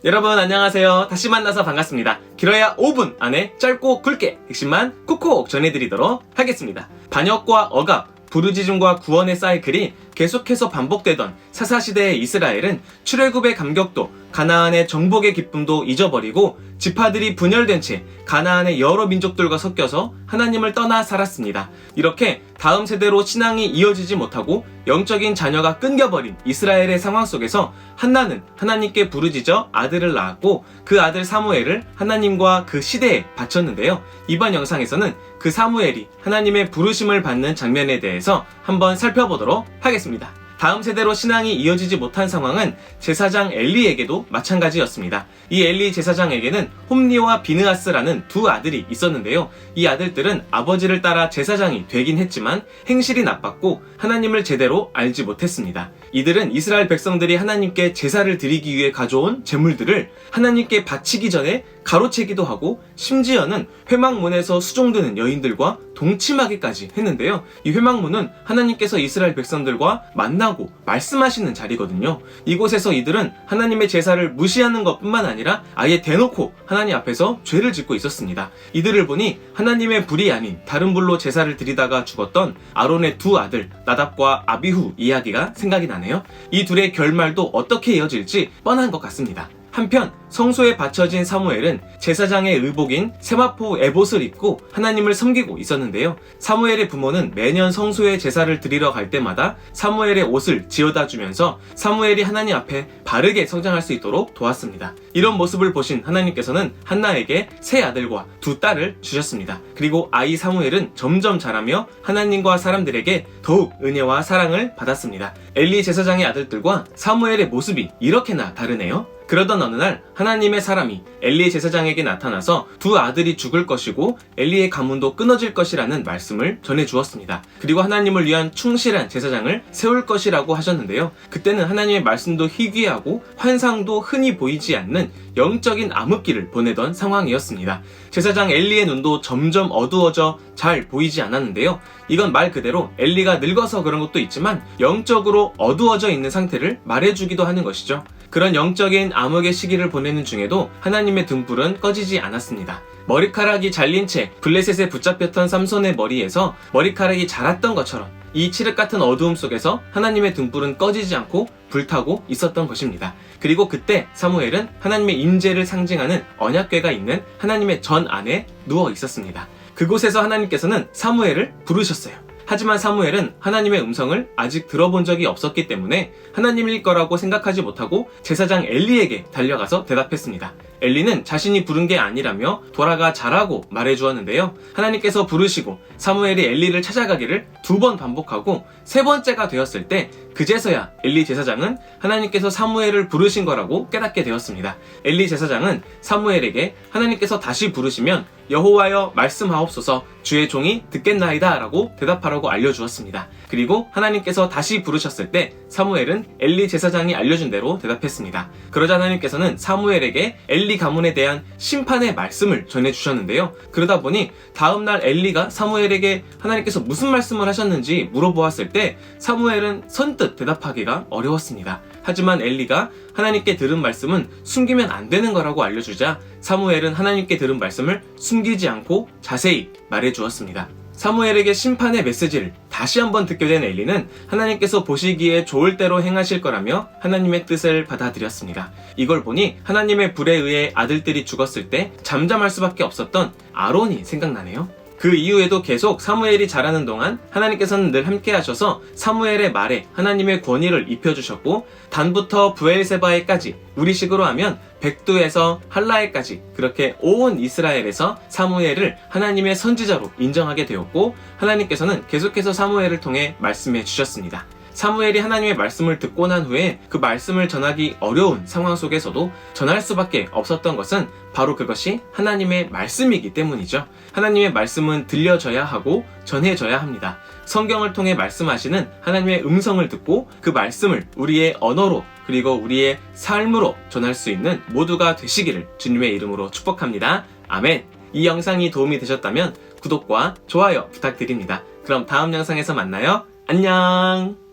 여러분 안녕하세요. 다시 만나서 반갑습니다. 길어야 5분 안에 짧고 굵게 핵심만 콕콕 전해드리도록 하겠습니다. 반역과 억압, 부르짖음과 구원의 사이클이 계속해서 반복되던 사사시대의 이스라엘은 출애굽의 감격도 가나안의 정복의 기쁨도 잊어버리고 지파들이 분열된 채 가나안의 여러 민족들과 섞여서 하나님을 떠나 살았습니다. 이렇게 다음 세대로 신앙이 이어지지 못하고 영적인 자녀가 끊겨버린 이스라엘의 상황 속에서 한나는 하나님께 부르짖어 아들을 낳았고 그 아들 사무엘을 하나님과 그 시대에 바쳤는데요. 이번 영상에서는 그 사무엘이 하나님의 부르심을 받는 장면에 대해서 한번 살펴보도록 하겠습니다. 다음 세대로 신앙이 이어지지 못한 상황은 제사장 엘리에게도 마찬가지였습니다. 이 엘리 제사장에게는 홈리와 비느하스라는 두 아들이 있었는데요. 이 아들들은 아버지를 따라 제사장이 되긴 했지만 행실이 나빴고 하나님을 제대로 알지 못했습니다. 이들은 이스라엘 백성들이 하나님께 제사를 드리기 위해 가져온 제물들을 하나님께 바치기 전에 가로채기도 하고 심지어는 회막문에서 수종드는 여인들과 동침하기까지 했는데요. 이 회막문은 하나님께서 이스라엘 백성들과 만나고 말씀하시는 자리거든요. 이곳에서 이들은 하나님의 제사를 무시하는 것뿐만 아니라 아예 대놓고 하나님 앞에서 죄를 짓고 있었습니다. 이들을 보니 하나님의 불이 아닌 다른 불로 제사를 드리다가 죽었던 아론의 두 아들 나답과 아비후 이야기가 생각이 나네요. 이 둘의 결말도 어떻게 이어질지 뻔한 것 같습니다. 한편 성소에 바쳐진 사무엘은 제사장의 의복인 세마포 에봇을 입고 하나님을 섬기고 있었는데요. 사무엘의 부모는 매년 성소에 제사를 드리러 갈 때마다 사무엘의 옷을 지어다 주면서 사무엘이 하나님 앞에 바르게 성장할 수 있도록 도왔습니다. 이런 모습을 보신 하나님께서는 한나에게 세 아들과 두 딸을 주셨습니다. 그리고 아이 사무엘은 점점 자라며 하나님과 사람들에게 더욱 은혜와 사랑을 받았습니다. 엘리 제사장의 아들들과 사무엘의 모습이 이렇게나 다르네요. 그러던 어느 날 하나님의 사람이 엘리 제사장에게 나타나서 두 아들이 죽을 것이고 엘리의 가문도 끊어질 것이라는 말씀을 전해주었습니다. 그리고 하나님을 위한 충실한 제사장을 세울 것이라고 하셨는데요. 그때는 하나님의 말씀도 희귀하고 환상도 흔히 보이지 않는 영적인 암흑기를 보내던 상황이었습니다. 제사장 엘리의 눈도 점점 어두워져 잘 보이지 않았는데요. 이건 말 그대로 엘리가 늙어서 그런 것도 있지만 영적으로 어두워져 있는 상태를 말해주기도 하는 것이죠. 그런 영적인 암흑의 시기를 보내는 중에도 하나님의 등불은 꺼지지 않았습니다. 머리카락이 잘린 채 블레셋에 붙잡혔던 삼손의 머리에서 머리카락이 자랐던 것처럼 이 칠흑 같은 어두움 속에서 하나님의 등불은 꺼지지 않고 불타고 있었던 것입니다. 그리고 그때 사무엘은 하나님의 임재를 상징하는 언약궤가 있는 하나님의 전 안에 누워 있었습니다. 그곳에서 하나님께서는 사무엘을 부르셨어요. 하지만 사무엘은 하나님의 음성을 아직 들어본 적이 없었기 때문에 하나님일 거라고 생각하지 못하고 제사장 엘리에게 달려가서 대답했습니다. 엘리는 자신이 부른 게 아니라며 돌아가 자라고 말해주었는데요. 하나님께서 부르시고 사무엘이 엘리를 찾아가기를 2번 반복하고 3번째가 되었을 때 그제서야 엘리 제사장은 하나님께서 사무엘을 부르신 거라고 깨닫게 되었습니다. 엘리 제사장은 사무엘에게 하나님께서 다시 부르시면 여호와여 말씀하옵소서 주의 종이 듣겠나이다 라고 대답하라고 알려주었습니다. 그리고 하나님께서 다시 부르셨을 때 사무엘은 엘리 제사장이 알려준 대로 대답했습니다. 그러자 하나님께서는 사무엘에게 엘리 가문에 대한 심판의 말씀을 전해주셨는데요. 그러다 보니 다음날 엘리가 사무엘에게 하나님께서 무슨 말씀을 하셨는지 물어보았을 때 사무엘은 선뜻 대답하기가 어려웠습니다. 하지만 엘리가 하나님께 들은 말씀은 숨기면 안 되는 거라고 알려주자 사무엘은 하나님께 들은 말씀을 숨기지 않고 자세히 말해주었습니다. 사무엘에게 심판의 메시지를 다시 한번 듣게 된 엘리는 하나님께서 보시기에 좋을 대로 행하실 거라며 하나님의 뜻을 받아들였습니다. 이걸 보니 하나님의 불에 의해 아들들이 죽었을 때 잠잠할 수밖에 없었던 아론이 생각나네요. 그 이후에도 계속 사무엘이 자라는 동안 하나님께서는 늘 함께 하셔서 사무엘의 말에 하나님의 권위를 입혀주셨고 단부터 브엘세바에까지 우리식으로 하면 백두에서 할라에까지 그렇게 온 이스라엘에서 사무엘을 하나님의 선지자로 인정하게 되었고 하나님께서는 계속해서 사무엘을 통해 말씀해 주셨습니다. 사무엘이 하나님의 말씀을 듣고 난 후에 그 말씀을 전하기 어려운 상황 속에서도 전할 수밖에 없었던 것은 바로 그것이 하나님의 말씀이기 때문이죠. 하나님의 말씀은 들려져야 하고 전해져야 합니다. 성경을 통해 말씀하시는 하나님의 음성을 듣고 그 말씀을 우리의 언어로 그리고 우리의 삶으로 전할 수 있는 모두가 되시기를 주님의 이름으로 축복합니다. 아멘. 이 영상이 도움이 되셨다면 구독과 좋아요 부탁드립니다. 그럼 다음 영상에서 만나요. 안녕.